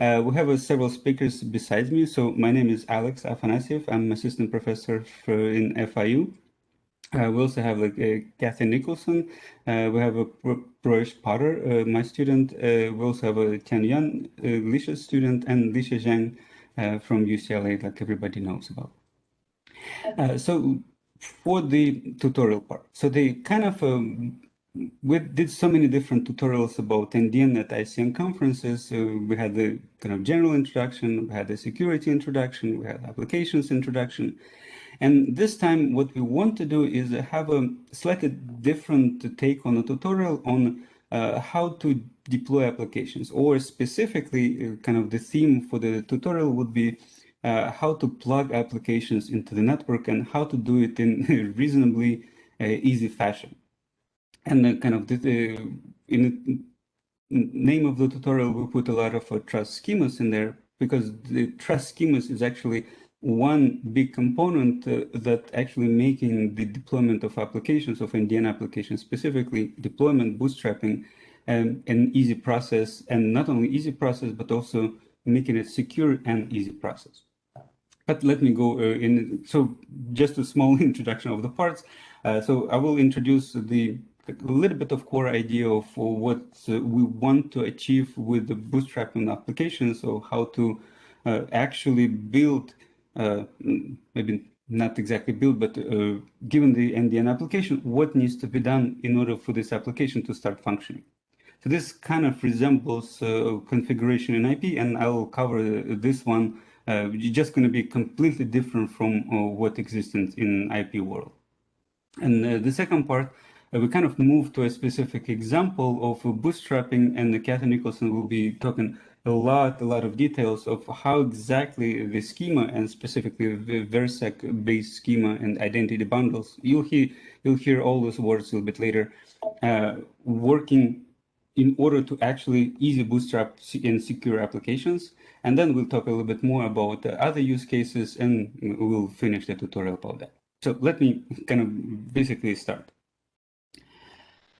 We have several speakers besides me. So my name is Alex Afanasyev. I'm assistant professor in FIU. We also have Kathy Nicholson. We have a Proesh Potter, my student. We also have a Tian Yan, Lisha's student, and Lisha Zhang from UCLA, like everybody knows about. So for the tutorial part, so they kind of we did so many different tutorials about NDN at ICN conferences. We had the kind of general introduction, we had the security introduction, we had applications introduction. And this time, what we want to do is have a slightly different take on a tutorial on how to deploy applications, or specifically, kind of the theme for the tutorial would be how to plug applications into the network and how to do it in a reasonably easy fashion. And kind of in the name of the tutorial, we put a lot of trust schemas in there, because the trust schemas is actually one big component that actually making the deployment of applications, of NDN applications specifically, deployment, bootstrapping, an easy process, and not only easy process, but also making it secure and easy process. But let me go so just a small introduction of the parts. So I will introduce a little bit of core idea of what we want to achieve with the bootstrapping application. So how to actually build, maybe not exactly build, but given the NDN application, what needs to be done in order for this application to start functioning. So this kind of resembles configuration in IP, and I will cover this one. Just going to be completely different from what exists in IP world. And the second part, we kind of move to a specific example of bootstrapping, and Kathy Nicholson will be talking a lot of details of how exactly the schema, and specifically the VerSec-based schema and identity bundles, you'll hear all those words a little bit later, working in order to actually easy bootstrap and secure applications. And then we'll talk a little bit more about other use cases, and we'll finish the tutorial about that. So let me kind of basically start.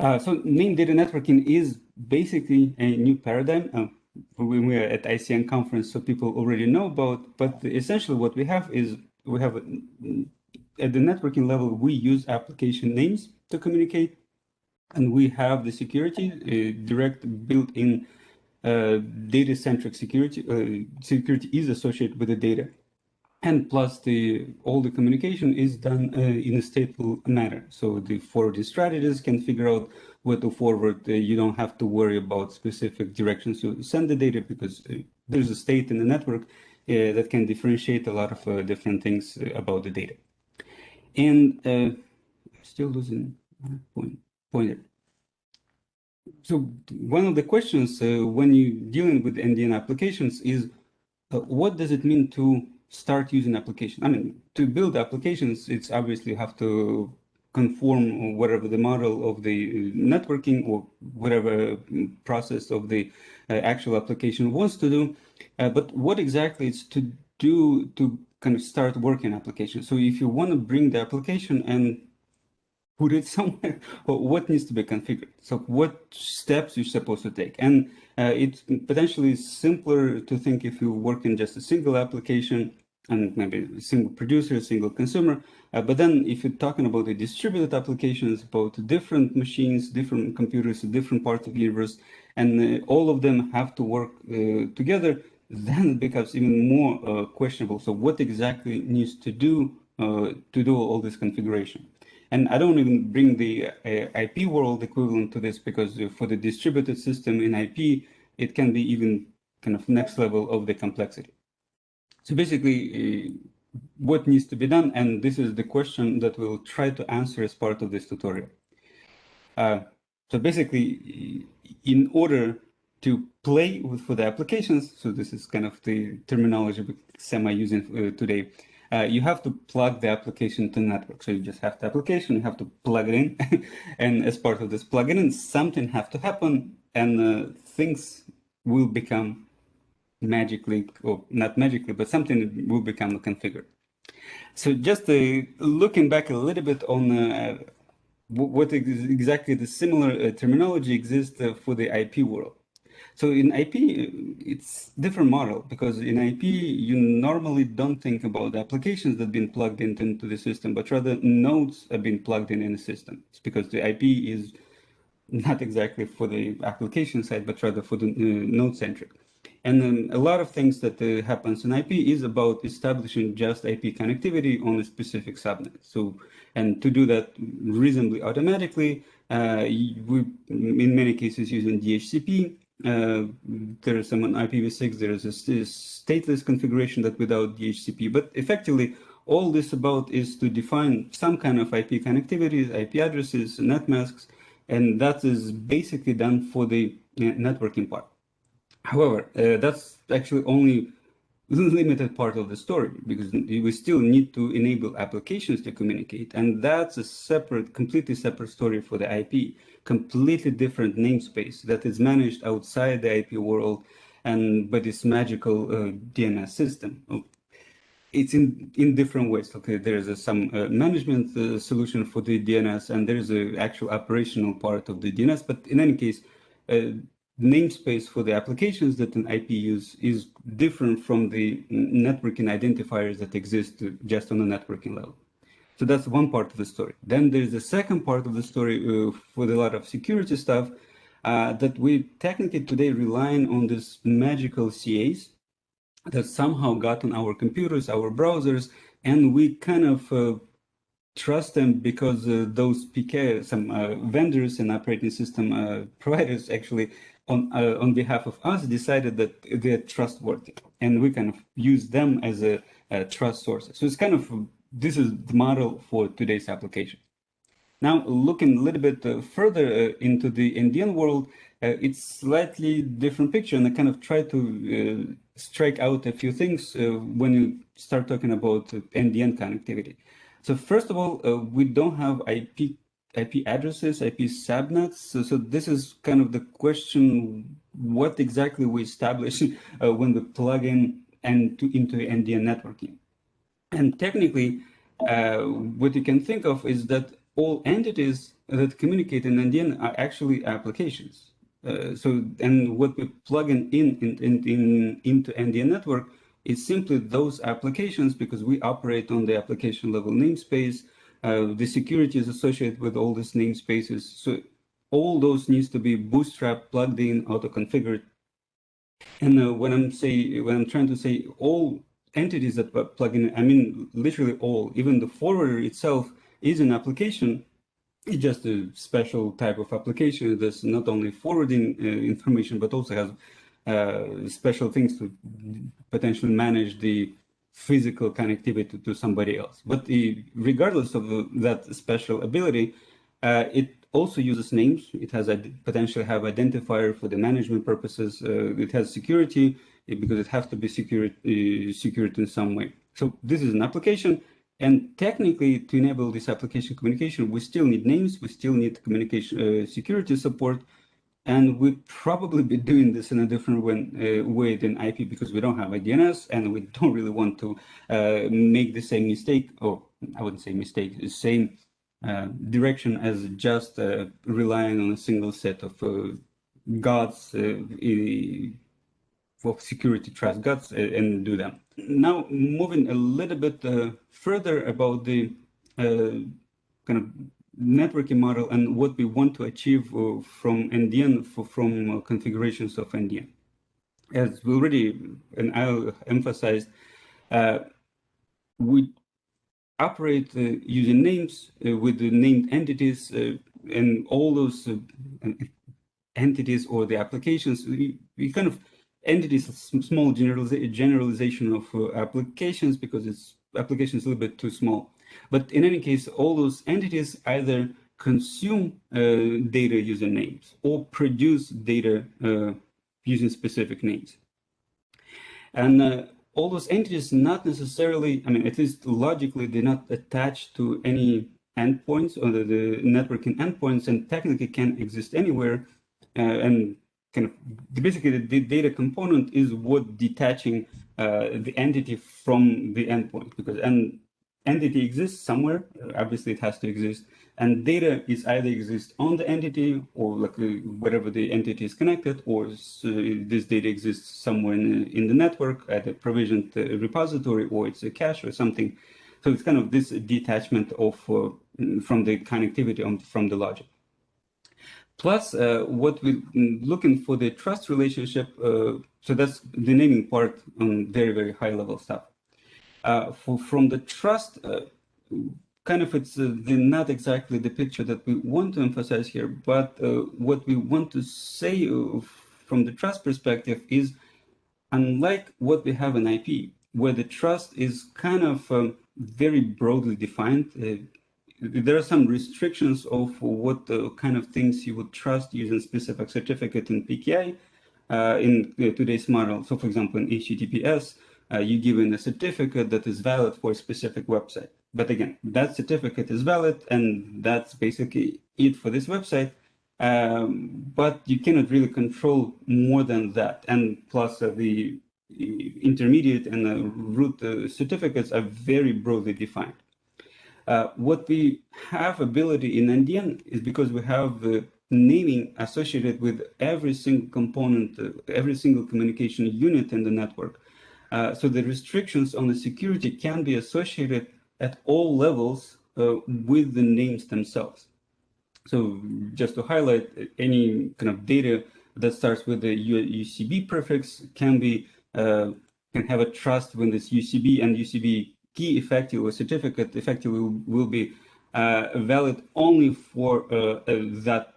So named data networking is basically a new paradigm. We were at ICN conference, so people already know about, but essentially what we have is, we have at the networking level, we use application names to communicate, and we have the security, direct built-in data-centric security. Security is associated with the data. And plus, all the communication is done in a stateful manner. So the forwarding strategists can figure out where to forward. You don't have to worry about specific directions to send the data, because there's a state in the network that can differentiate a lot of different things about the data. And still losing pointer. So one of the questions when you're dealing with NDN applications is, what does it mean to start using application? I mean, to build applications, it's obviously you have to conform whatever the model of the networking or whatever process of the actual application wants to do. But what exactly is to do to kind of start working application? So if you want to bring the application and put it somewhere, what needs to be configured? So what steps you're supposed to take? And it's potentially simpler to think if you work in just a single application and maybe a single producer, a single consumer. But then if you're talking about the distributed applications, about different machines, different computers, different parts of the universe, and all of them have to work together, then it becomes even more questionable. So what exactly needs to do all this configuration? And I don't even bring the IP world equivalent to this, because for the distributed system in IP, it can be even kind of next level of the complexity. So basically, what needs to be done? And this is the question that we'll try to answer as part of this tutorial. So basically, in order to play for the applications, so this is kind of the terminology we're semi-using today, you have to plug the application to the network. So you just have the application, you have to plug it in. And as part of this plug-in, in, something have to happen, and things will become magically, or not magically, but something will become configured. So just looking back a little bit on what exactly the similar terminology exists for the IP world. So in IP, it's different model because in IP, you normally don't think about the applications that have been plugged into the system, but rather nodes have been plugged in the system. It's because the IP is not exactly for the application side, but rather for the node centric. And a lot of things that happens in IP is about establishing just IP connectivity on a specific subnet. So, and to do that reasonably automatically, we, in many cases, using DHCP. There is some on IPv6, there is a stateless configuration that without DHCP, but effectively, all this about is to define some kind of IP connectivities, IP addresses, net masks, and that is basically done for the networking part. However, that's actually only limited part of the story because we still need to enable applications to communicate, and that's a separate, completely separate story for the IP, completely different namespace that is managed outside the IP world and by this magical DNS system. It's in different ways. Okay, there's some management solution for the DNS, and there's an actual operational part of the DNS. But in any case, namespace for the applications that an IP use is different from the networking identifiers that exist just on a networking level. So that's one part of the story. Then there's the second part of the story for a lot of security stuff that we technically today relying on this magical CAs that somehow got on our computers, our browsers, and we kind of trust them because those PK, some vendors and operating system providers actually on behalf of us decided that they're trustworthy, and we kind of use them as a trust source. So it's kind of, this is the model for today's application. Now, looking a little bit further into the NDN world, it's slightly different picture, and I kind of try to strike out a few things when you start talking about NDN connectivity. So first of all, we don't have IP addresses, IP subnets. So this is kind of the question: what exactly we establish when we plug in into NDN networking? And technically, what you can think of is that all entities that communicate in NDN are actually applications. And what we plug into NDN network is simply those applications because we operate on the application level namespace. The security is associated with all these namespaces. So all those needs to be bootstrapped, plugged in, auto-configured. And when I'm trying to say all entities that plug in, I mean literally all. Even the forwarder itself is an application. It's just a special type of application that's not only forwarding information, but also has special things to potentially manage the physical connectivity to somebody else. But regardless of that special ability, it also uses names. It has potentially have identifier for the management purposes. It has security because it has to be secured in some way. So this is an application. And technically, to enable this application communication, we still need names, we still need communication security support, and we'd probably be doing this in a different way than IP because we don't have a DNS and we don't really want to make the same mistake, or I wouldn't say mistake, the same direction as just relying on a single set of gods for security trust gods and do them. Now, moving a little bit further about the kind of networking model and what we want to achieve from NDN, from configurations of NDN. As we already, and I'll emphasize, we operate using names with the named entities and all those entities or the applications. We kind of entities, a small generalization of applications because it's application is a little bit too small. But in any case, all those entities either consume data using names or produce data using specific names. And all those entities not necessarily, I mean, at least logically, they're not attached to any endpoints or the networking endpoints and technically can exist anywhere. And kind of basically the data component is what detaching the entity from the endpoint, because an entity exists somewhere. Obviously, it has to exist And data is either exists on the entity or like wherever the entity is connected, or this data exists somewhere in the network at a provisioned repository, or it's a cache or something. So it's kind of this detachment of from the connectivity from the logic. Plus, what we're looking for the trust relationship, so that's the naming part on very, very high level stuff. From the trust, kind of it's not exactly the picture that we want to emphasize here, but what we want to say from the trust perspective is, unlike what we have in IP, where the trust is kind of very broadly defined, there are some restrictions of what kind of things you would trust using specific certificate in PKI in today's model. So for example, in HTTPS, you give in a certificate that is valid for a specific website. But again, that certificate is valid, and that's basically it for this website. But you cannot really control more than that. And plus, the intermediate and root certificates are very broadly defined. What we have ability in NDN is because we have naming associated with every single component, every single communication unit in the network. So the restrictions on the security can be associated at all levels with the names themselves. So just to highlight, any kind of data that starts with the UCB prefix can have a trust when this UCB and UCB key effectively or certificate effectively will be valid only for that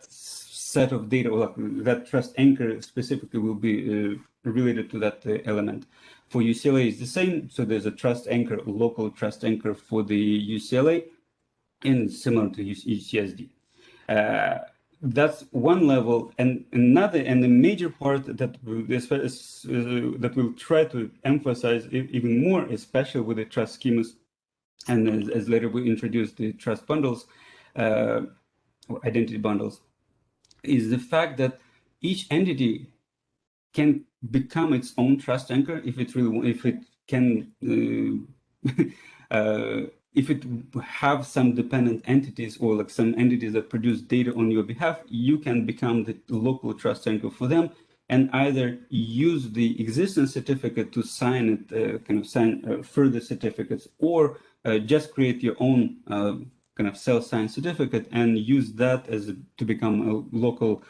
set of data, or that trust anchor specifically will be related to that element. For UCLA is the same, so there's a trust anchor, local trust anchor for the UCLA, and similar to UCSD. That's one level, and another, and the major part that we'll try to emphasize even more, especially with the trust schemas, and as later we introduce the trust bundles, or identity bundles, is the fact that each entity can become its own trust anchor if it can. If it have some dependent entities, or like some entities that produce data on your behalf, you can become the local trust anchor for them, and either use the existing certificate to sign it, sign further certificates, or just create your own kind of self-signed certificate and use that to become a local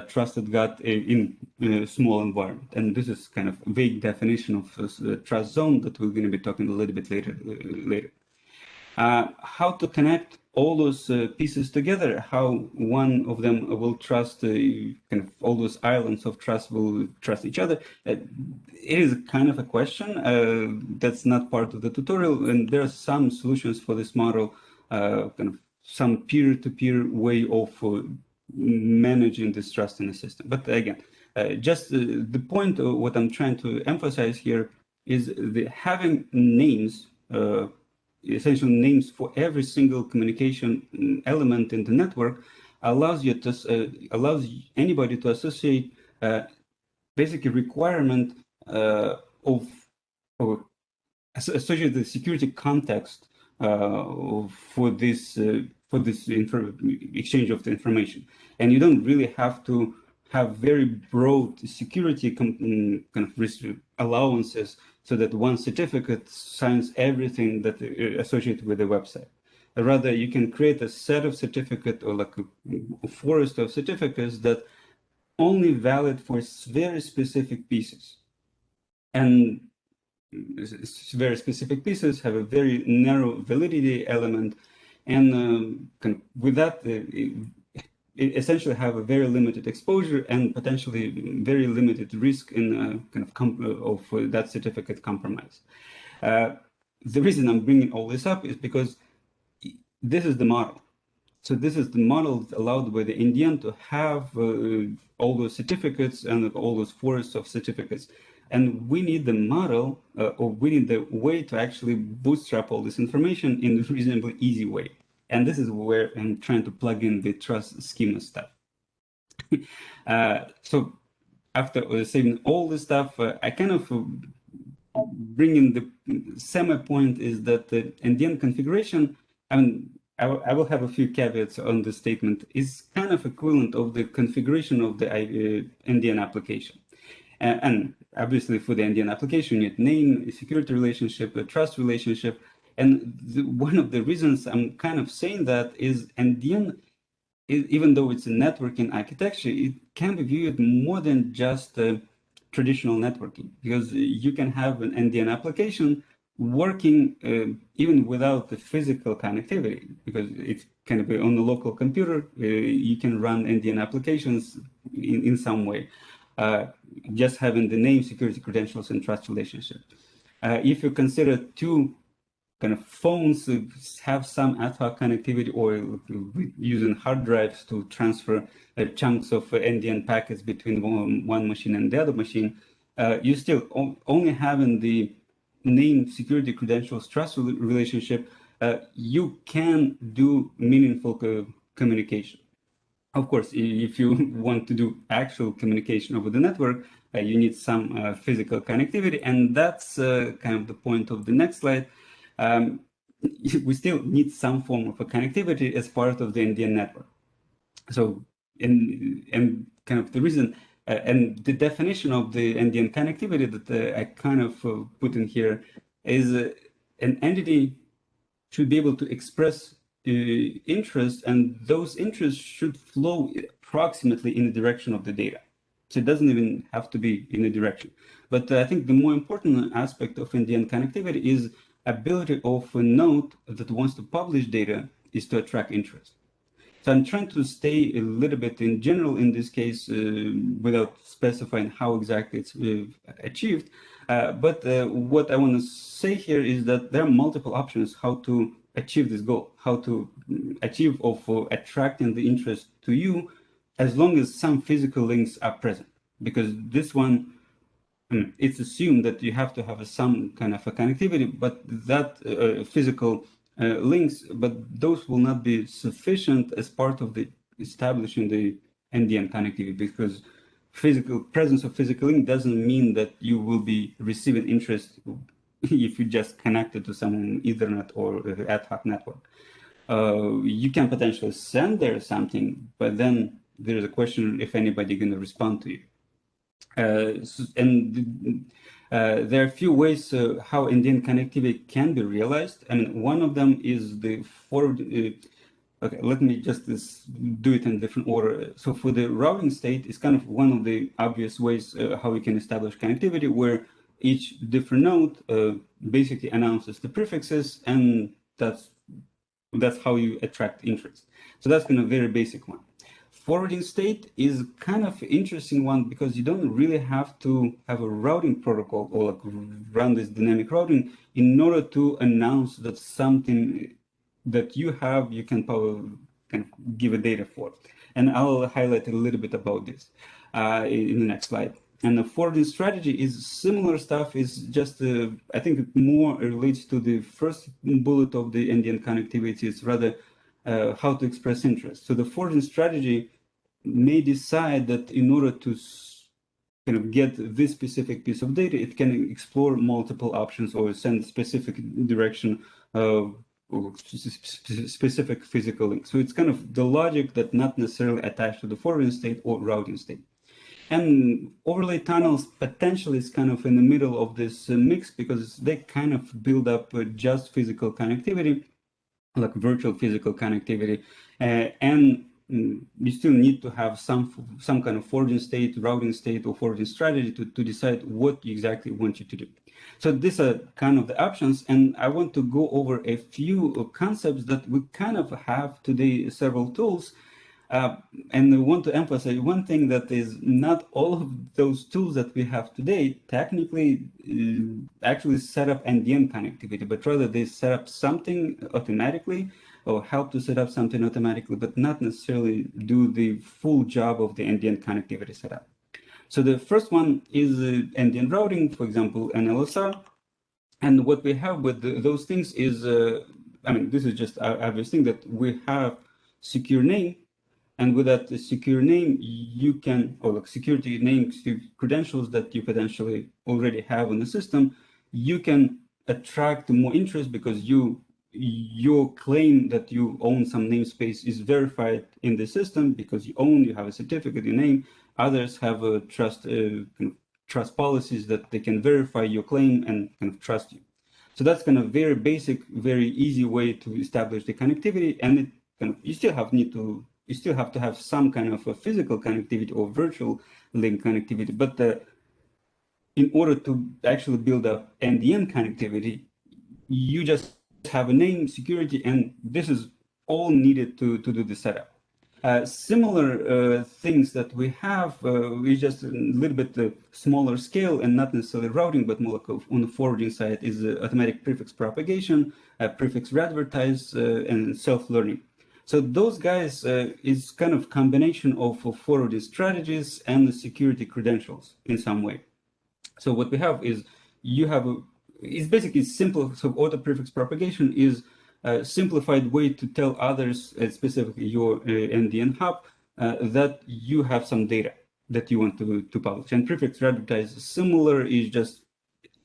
trusted God in a small environment. And this is kind of a vague definition of the trust zone that we're going to be talking a little bit later. How to connect all those pieces together, how one of them will trust, kind of all those islands of trust will trust each other. It is kind of a question that's not part of the tutorial, and there are some solutions for this model, kind of some peer-to-peer way of managing this trust in the system. But again, just the point of what I'm trying to emphasize here is having names, essential names for every single communication element in the network allows anybody to associate basically requirement of or associate the security context for this exchange of the information, and you don't really have to have very broad security kind of allowances, so that one certificate signs everything that associated with the website. Rather, you can create a set of certificate, or like a forest of certificates that only valid for very specific pieces. And very specific pieces have a very narrow validity element, and with that, essentially have a very limited exposure and potentially very limited risk in of that certificate compromise. The reason I'm bringing all this up is because this is the model. So this is the model allowed by the NDN to have all those certificates and all those forests of certificates. And we need the model, or we need the way to actually bootstrap all this information in a reasonably easy way. And this is where I'm trying to plug in the trust schema stuff. So after saying all this stuff, I kind of bring in the semi point is that the NDN configuration I will have a few caveats on this statement, is kind of equivalent of the configuration of the NDN application. And obviously for the NDN application, you need name, a security relationship, a trust relationship. And one of the reasons I'm kind of saying that is NDN, even though it's a networking architecture, it can be viewed more than just traditional networking, because you can have an NDN application working even without the physical connectivity, because it can be on a local computer. You can run NDN applications in some way, just having the name, security credentials, and trust relationship. If you consider two kind of phones have some ad hoc connectivity, or using hard drives to transfer chunks of NDN packets between one machine and the other machine, you still only having the name, security credentials, trust relationship, you can do meaningful communication. Of course, if you want to do actual communication over the network, you need some physical connectivity, and that's kind of the point of the next slide. We still need some form of a connectivity as part of the NDN network. So, and kind of the reason and the definition of the NDN connectivity that I kind of put in here is an entity should be able to express interest, and those interests should flow approximately in the direction of the data. So it doesn't even have to be in a direction. But I think the more important aspect of NDN connectivity is ability of a node that wants to publish data is to attract interest. So I'm trying to stay a little bit in general in this case without specifying how exactly it's achieved. But what I want to say here is that there are multiple options how to achieve this goal, how to achieve of attracting the interest to you, as long as some physical links are present. Because this one, it's assumed that you have to have some kind of a connectivity, but that physical links, but those will not be sufficient as part of the establishing the NDN connectivity, because physical presence of physical link doesn't mean that you will be receiving interest if you just connected to some Ethernet or ad hoc network. You can potentially send there something, but then there's a question if anybody going to respond to you. There are a few ways how NDN connectivity can be realized. I mean, one of them is the forward. Okay, let me just do it in different order. So for the routing state, it's kind of one of the obvious ways how we can establish connectivity, where each different node basically announces the prefixes, and that's how you attract interest. So that's kind of very basic one. Forwarding state is kind of interesting one, because you don't really have to have a routing protocol or like run this dynamic routing in order to announce that something that you have, you can probably kind of give a data for. And I'll highlight a little bit about this in the next slide. And the forwarding strategy is similar stuff, is just, I think it more relates to the first bullet of the NDN connectivity. It's rather how to express interest. So the forwarding strategy may decide that in order to kind of get this specific piece of data, it can explore multiple options or send specific direction or specific physical link. So it's kind of the logic that not necessarily attached to the forwarding state or routing state. And overlay tunnels potentially is kind of in the middle of this mix, because they kind of build up just physical connectivity, like virtual physical connectivity, and you still need to have some kind of forwarding state, routing state, or forwarding strategy to decide what you exactly want you to do. So these are kind of the options, and I want to go over a few concepts that we kind of have today, several tools. And I want to emphasize one thing, that is not all of those tools that we have today technically actually set up NDN connectivity, but rather they set up something automatically or help to set up something automatically, but not necessarily do the full job of the NDN connectivity setup. So the first one is NDN routing, for example, an LSR. And what we have with those things is, I mean, this is just obvious thing, that we have secure name. And with that secure name, you can, or like security name credentials that you potentially already have in the system, you can attract more interest, because you your claim that you own some namespace is verified in the system because you have a certificate, your name. Others have a trust policies that they can verify your claim and kind of trust you. So that's kind of very basic, very easy way to establish the connectivity, and it kind of, you still have to have some kind of a physical connectivity or virtual link connectivity, but in order to actually build up NDN connectivity, you just have a name, security, and this is all needed to do the setup. Similar things that we have is just a little bit smaller scale and not necessarily routing, but more like on the forwarding side is automatic prefix propagation, prefix readvertise, and self-learning. So those guys is kind of combination of forwarding strategies and the security credentials in some way. So what we have is it's basically simple. So auto prefix propagation is a simplified way to tell others, specifically your NDN hub, that you have some data that you want to publish. And prefix readvertise similar is just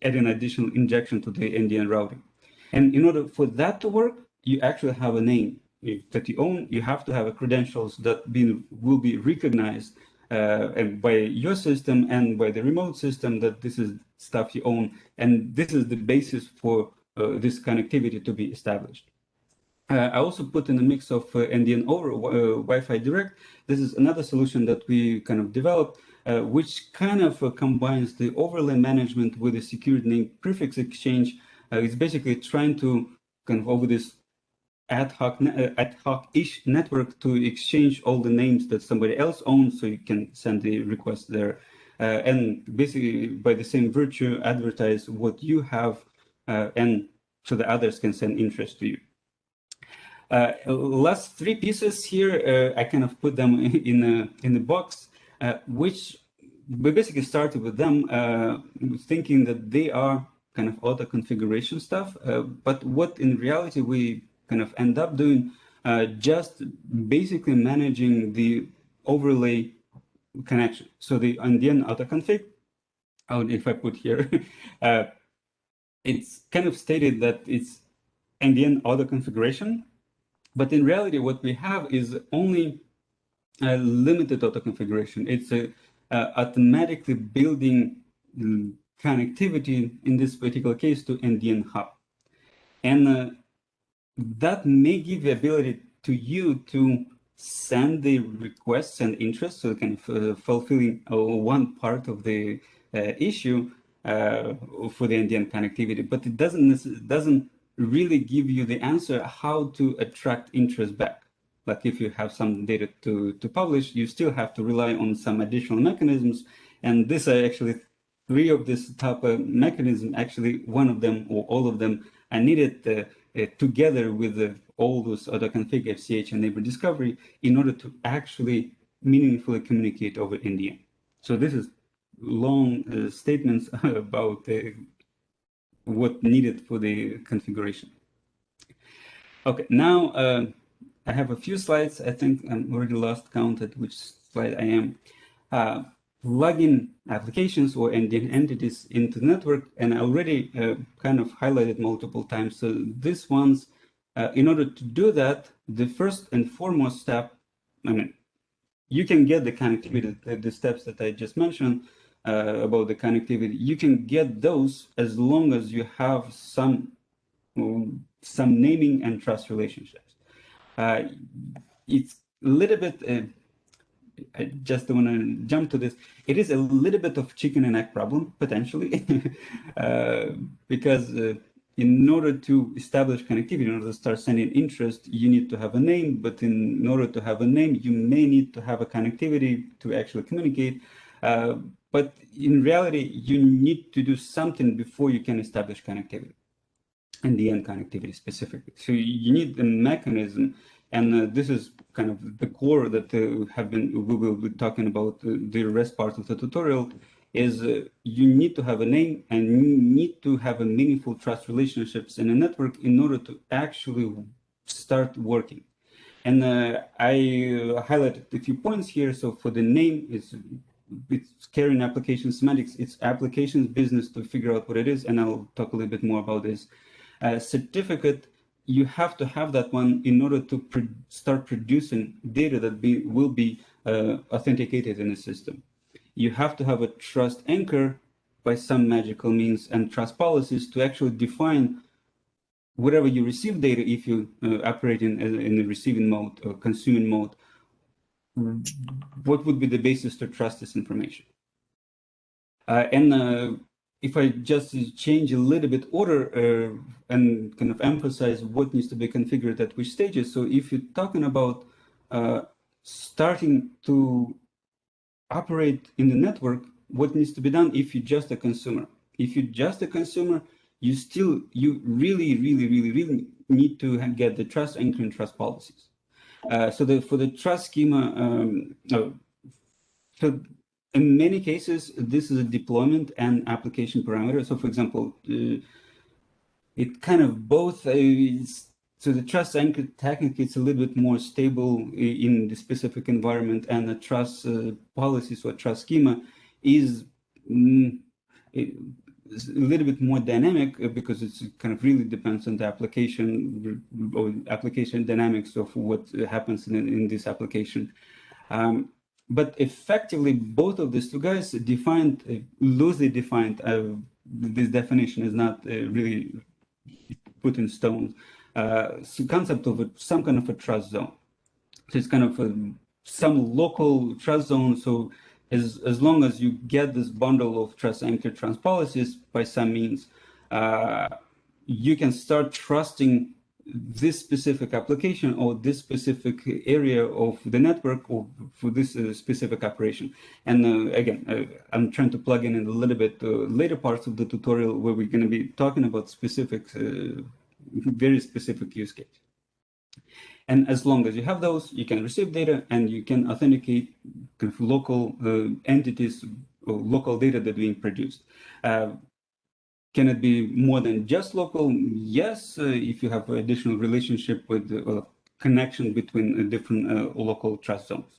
adding additional injection to the NDN routing. And in order for that to work, you actually have a name that you own. You have to have a credentials that will be recognized by your system and by the remote system that this is stuff you own. And this is the basis for this connectivity to be established. I also put in a mix of NDN over Wi-Fi Direct. This is another solution that we kind of developed, which kind of combines the overlay management with the security name prefix exchange. It's basically trying to kind of over this ad hoc-ish network to exchange all the names that somebody else owns, so you can send the request there, and basically by the same virtue advertise what you have, and so the others can send interest to you. Last three pieces here, I kind of put them in a box, which we basically started with them thinking that they are kind of auto configuration stuff, but what in reality we kind of end up doing, just basically managing the overlay connection. So the NDN autoconfig, if I put here, it's kind of stated that it's NDN auto configuration, but in reality, what we have is only a limited auto configuration. It's automatically building connectivity in this particular case to NDN hub, and that may give the ability to you to send the requests and interests, so kind of fulfilling one part of the issue for the NDN connectivity, but it doesn't really give you the answer how to attract interest back. Like if you have some data to publish, you still have to rely on some additional mechanisms, and this are actually three of this type of mechanism. Actually, one of them or all of them are needed together with all those autoconfig, FCH, and neighbor discovery in order to actually meaningfully communicate over NDN. So this is long statements about what needed for the configuration. Okay, now I have a few slides. I think I'm already lost count at which slide I am. Plugging applications or NDN entities into the network, and I already kind of highlighted multiple times. So this one's, in order to do that, the first and foremost step, I mean, you can get the connectivity, the steps that I just mentioned about the connectivity, you can get those as long as you have some naming and trust relationships. It's a little bit, I just want to jump to this. It is a little bit of chicken and egg problem, potentially, because in order to establish connectivity, in order to start sending interest, you need to have a name, but in order to have a name, you may need to have a connectivity to actually communicate. But in reality, you need to do something before you can establish connectivity, NDN connectivity specifically. So you need a mechanism, and this is kind of the core that we will be talking about the rest part of the tutorial, is you need to have a name and you need to have a meaningful trust relationships in a network in order to actually start working. And I highlighted a few points here. So for the name, it's carrying application semantics. It's applications business to figure out what it is, and I'll talk a little bit more about this. Certificate you have to have that one in order to start producing data that will be authenticated in the system. You have to have a trust anchor by some magical means and trust policies to actually define wherever you receive data, if you operate in the receiving mode or consuming mode, what would be the basis to trust this information? And if I just change a little bit order and kind of emphasize what needs to be configured at which stages. So if you're talking about starting to operate in the network, what needs to be done if you're just a consumer? If you're just a consumer, you really need to get the trust anchor and trust policies. So for the trust schema, so in many cases, this is a deployment and application parameter. So for example, it kind of both so the trust anchor technically it's a little bit more stable in the specific environment, and the trust policies or trust schema is a little bit more dynamic because it kind of really depends on the application or application dynamics of what happens in this application. But effectively, both of these two guys defined, loosely defined, this definition is not really put in stone. So concept of some kind of a trust zone. So it's kind of some local trust zone. So as long as you get this bundle of trust anchor trust policies by some means, you can start trusting this specific application or this specific area of the network or for this specific operation. And again, I'm trying to plug in a little bit later parts of the tutorial where we're going to be talking about specific, very specific use case. And as long as you have those, you can receive data and you can authenticate kind of local entities or local data that are being produced. Can it be more than just local? Yes, if you have an additional relationship with connection between different local trust zones.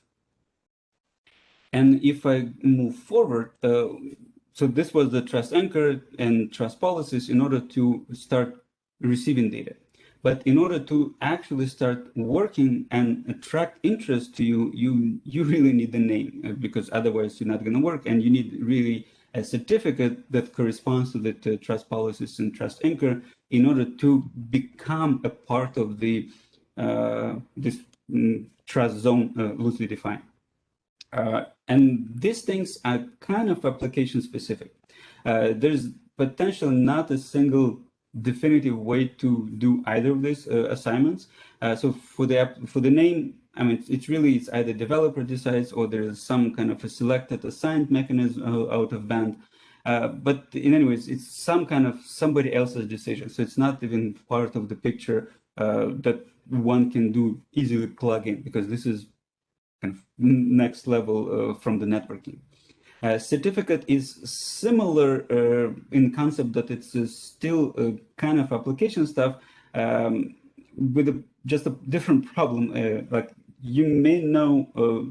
And if I move forward, so this was the trust anchor and trust policies in order to start receiving data. But in order to actually start working and attract interest to you, you really need the name because otherwise you're not going to work, and you need really a certificate that corresponds to the trust policies and trust anchor in order to become a part of the this trust zone loosely defined. And these things are kind of application specific. There's potentially not a single definitive way to do either of these assignments. So for the name, I mean, it's either developer decides or there is some kind of a selected assigned mechanism out of band. But in any ways, it's some kind of somebody else's decision. So it's not even part of the picture that one can do easily plug in, because this is kind of next level from the networking. Certificate is similar in concept that it's still kind of application stuff with just a different problem. Like you may know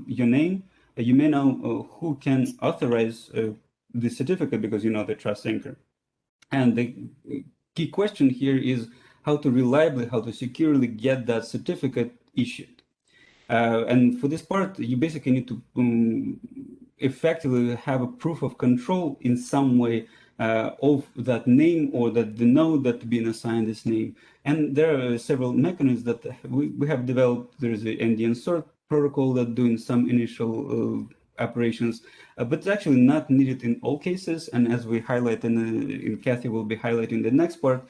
your name, you may know who can authorize the certificate because you know the trust anchor. And the key question here is how to reliably, how to securely get that certificate issued. And for this part, you basically need to effectively have a proof of control in some way of that name or that the node that being assigned this name. And there are several mechanisms that we have developed. There is the NDN sort protocol that doing some initial operations, but it's actually not needed in all cases. And as we highlight in Kathy will be highlighting the next part,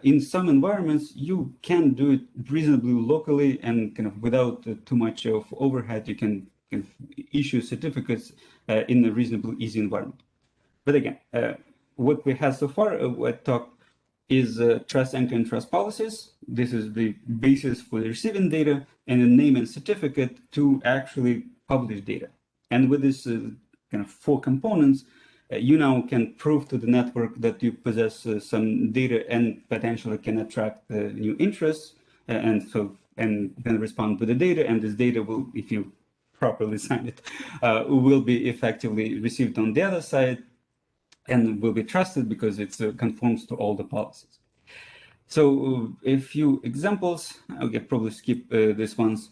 in some environments, you can do it reasonably locally and kind of without too much of overhead. You can issue certificates in a reasonably easy environment. But again, what we have so far, what talked is trust anchor and trust policies. This is the basis for the receiving data and a name and certificate to actually publish data. And with this kind of 4 components, you now can prove to the network that you possess some data and potentially can attract new interests, and then respond with the data. And this data will, if you properly sign it, will be effectively received on the other side and will be trusted because it conforms to all the policies. So a few examples, I'll probably skip these ones.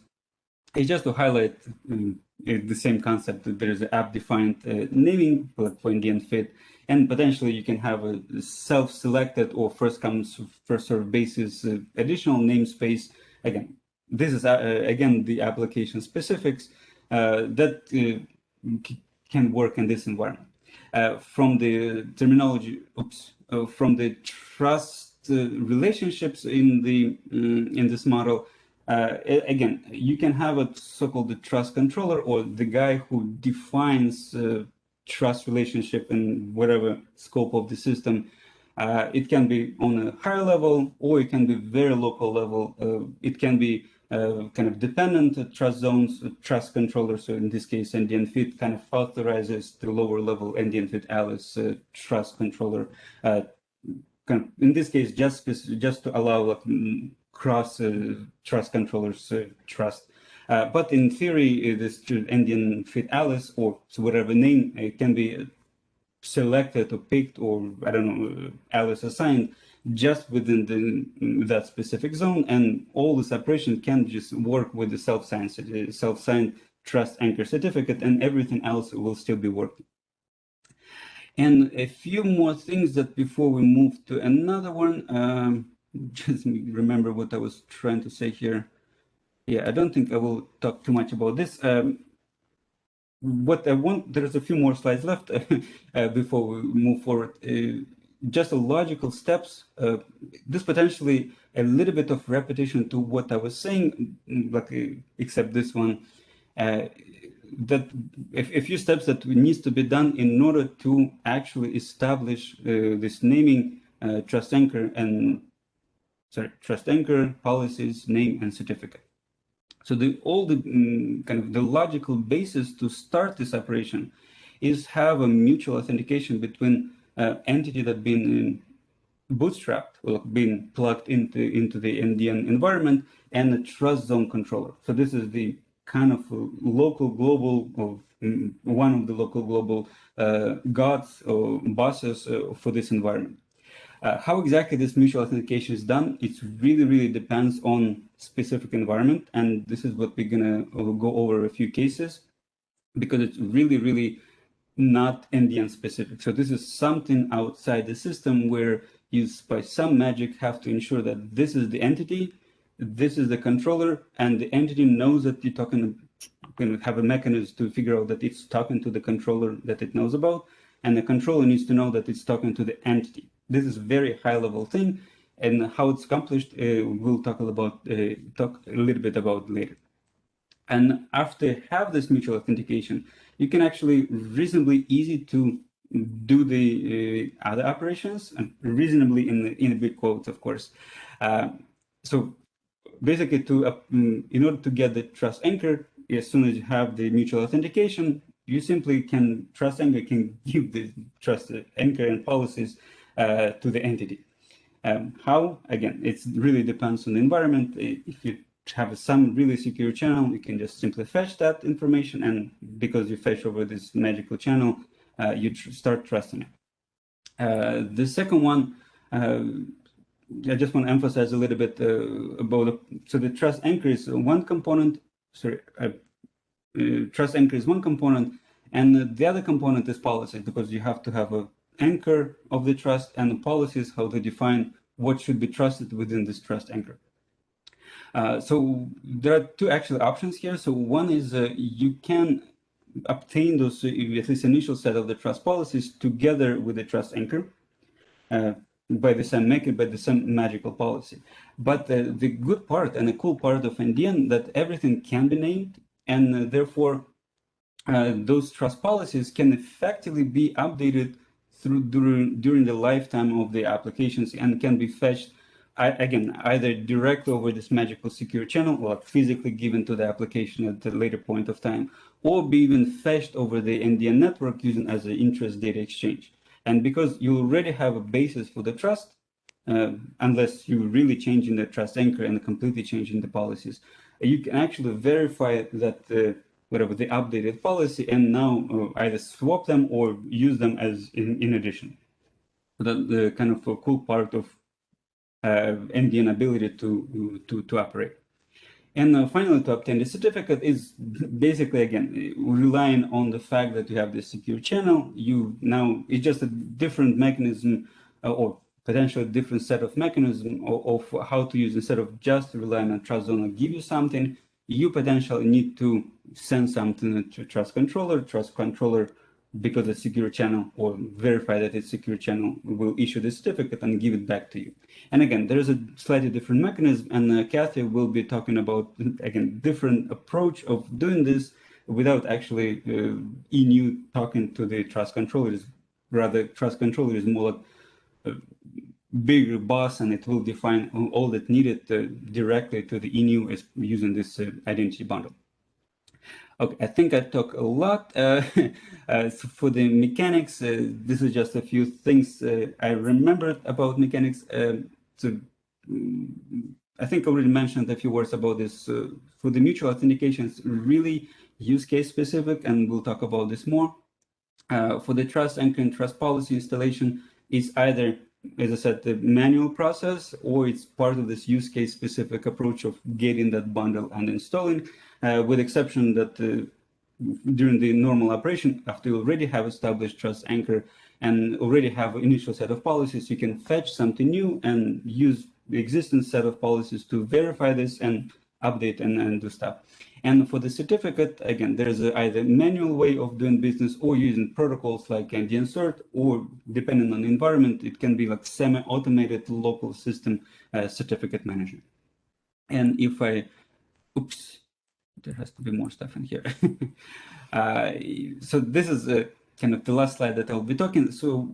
It's just to highlight the same concept that there is an app-defined naming like for NDN fit, and potentially you can have a self-selected or first comes first served basis additional namespace. Again, this is again the application specifics that can work in this environment. From the terminology, from the trust relationships in this model. Again, you can have a so-called the trust controller or the guy who defines trust relationship in whatever scope of the system. It can be on a higher level or it can be very local level. It can be kind of dependent trust zones, trust controller. So in this case, NDN fit kind of authorizes the lower level NDN fit Alice trust controller. In this case, just to allow like, cross trust controllers trust. But in theory, this NDN fit Alice or whatever name can be selected or picked or I don't know Alice assigned just within that specific zone, and all the separation can just work with the self-signed trust anchor certificate, and everything else will still be working. And a few more things that before we move to another one, just remember what I was trying to say here. Yeah, I don't think I will talk too much about this. What I want, there's a few more slides left before we move forward. Just a logical steps. This potentially a little bit of repetition to what I was saying, like except this one. That a few steps that needs to be done in order to actually establish this naming trust anchor policies, name, and certificate. So all the kind of the logical basis to start this operation is have a mutual authentication between entity that been bootstrapped or been plugged into the NDN environment and the trust zone controller. So this is the kind of local global of one of the local global gods or bosses for this environment. How exactly this mutual authentication is done, it really depends on specific environment, and this is what we're gonna go over a few cases because it's really not NDN specific. So this is something outside the system where you, by some magic, have to ensure that this is the entity, this is the controller, and the entity knows that you're talking, going to have a mechanism to figure out that it's talking to the controller that it knows about, and the controller needs to know that it's talking to the entity. This is a very high level thing, and how it's accomplished, we'll talk a little bit about later. And after have this mutual authentication, you can actually reasonably easy to do the other operations, and reasonably in big quotes, of course. So basically, in order to get the trust anchor, as soon as you have the mutual authentication, you simply trust anchor can give the trust anchor and policies to the entity. How? Again, it really depends on the environment. If you have some really secure channel, you can just simply fetch that information, and because you fetch over this magical channel, you start trusting it. The second one, I just want to emphasize a little bit about so the trust anchor is one component. Trust anchor is one component, and the other component is policies, because you have to have a anchor of the trust and the policies how to define what should be trusted within this trust anchor. So there are two actual options here. So one is you can obtain those, at least initial set of the trust policies together with the trust anchor by the same magical policy. But the good part and the cool part of NDN that everything can be named, and therefore those trust policies can effectively be updated during the lifetime of the applications and can be fetched again either direct over this magical secure channel or physically given to the application at a later point of time, or be even fetched over the NDN network using as an interest data exchange. And because you already have a basis for the trust, unless you're really changing the trust anchor and completely changing the policies, you can actually verify that whatever the updated policy, and now either swap them or use them as in addition. So that the kind of a cool part of NDN ability to operate. And finally, to obtain the certificate is basically, again, relying on the fact that you have this secure channel. It's just a different mechanism or potentially different set of mechanism of how to use. Instead of just relying on trust zone to give you something, you potentially need to send something to trust controller. Trust controller, because it's secure channel, or verify that it's secure channel, will issue the certificate and give it back to you. And again, there's a slightly different mechanism, and Kathy will be talking about, again, different approach of doing this without actually ENU talking to the trust controllers. Rather, trust controller is more like a bigger boss, and it will define all that needed directly to the ENU as using this identity bundle. Okay, I think I talk a lot. So for the mechanics, this is just a few things I remembered about mechanics. I think I already mentioned a few words about this. For the mutual authentication, it's really use case specific, and we'll talk about this more. For the trust anchor and trust policy installation, is either, as I said, the manual process, or it's part of this use case specific approach of getting that bundle and installing, with exception that during the normal operation, after you already have established trust anchor and already have an initial set of policies, you can fetch something new and use the existing set of policies to verify this and update and do stuff. And for the certificate, again, there's either manual way of doing business or using protocols like NDN cert, or depending on the environment, it can be like semi-automated local system certificate management. And if I, oops, there has to be more stuff in here. So this is kind of the last slide that I'll be talking. So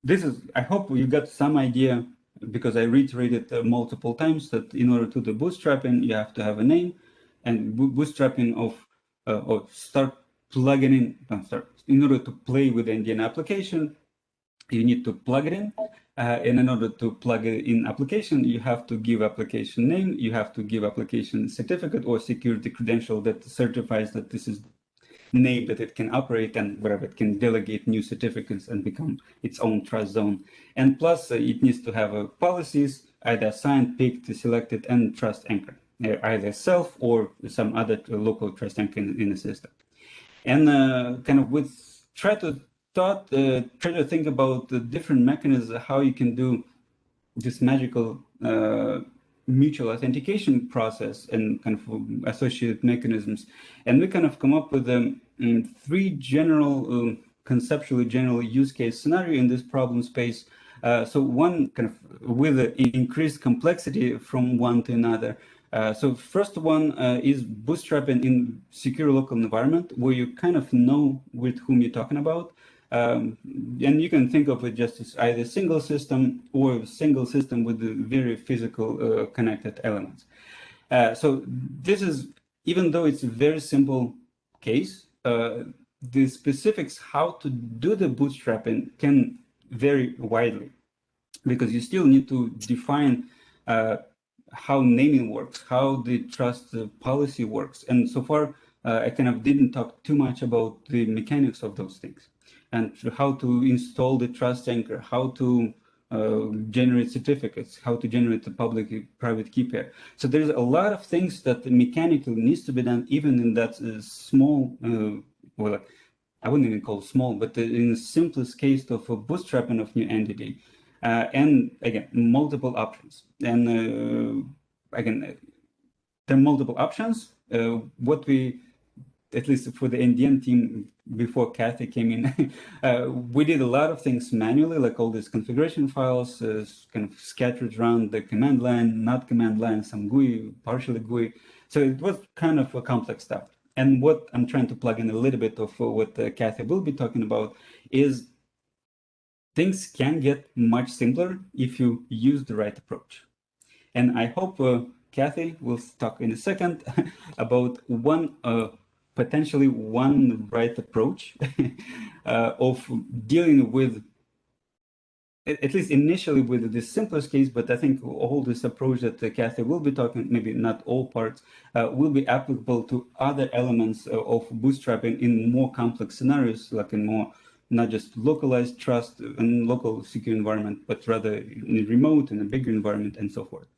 this is, I hope you got some idea, because I reiterated multiple times that in order to do bootstrapping, you have to have a name, and bootstrapping of or start plugging in, in order to play with the NDN application, you need to plug it in. And in order to plug it in application, you have to give application name, you have to give application certificate or security credential that certifies that this is name that it can operate, and whatever, it can delegate new certificates and become its own trust zone. And plus, it needs to have policies, either assigned, picked, selected, and trust anchor, either self or some other local trust anchor in the system. And kind of try to think about the different mechanisms, how you can do this magical mutual authentication process and kind of associated mechanisms. And we kind of come up with three general, conceptually general use case scenario in this problem space. So one kind of with increased complexity from one to another. So first one is bootstrapping in secure local environment, where you kind of know with whom you're talking about. And you can think of it just as either single system or single system with the very physical connected elements. So this is, even though it's a very simple case, the specifics how to do the bootstrapping can vary widely, because you still need to define how naming works, how the trust policy works. And so far, I kind of didn't talk too much about the mechanics of those things, and how to install the trust anchor, how to generate certificates, how to generate the public-private key pair. So there's a lot of things that mechanically needs to be done, even in that small, well, I wouldn't even call it small, but in the simplest case of a bootstrapping of new entity. And again, multiple options. And again, there are multiple options. What we, at least for the NDN team, before Kathy came in, we did a lot of things manually, like all these configuration files kind of scattered around the command line, not command line, some GUI, partially GUI. So it was kind of a complex stuff. And what I'm trying to plug in a little bit of what Kathy will be talking about is things can get much simpler if you use the right approach. And I hope Kathy will talk in a second about potentially one right approach of dealing with, at least initially, with the simplest case, but I think all this approach that Kathy will be talking, maybe not all parts, will be applicable to other elements of bootstrapping in more complex scenarios, like in more not just localized trust and local secure environment, but rather in a remote and a bigger environment and so forth.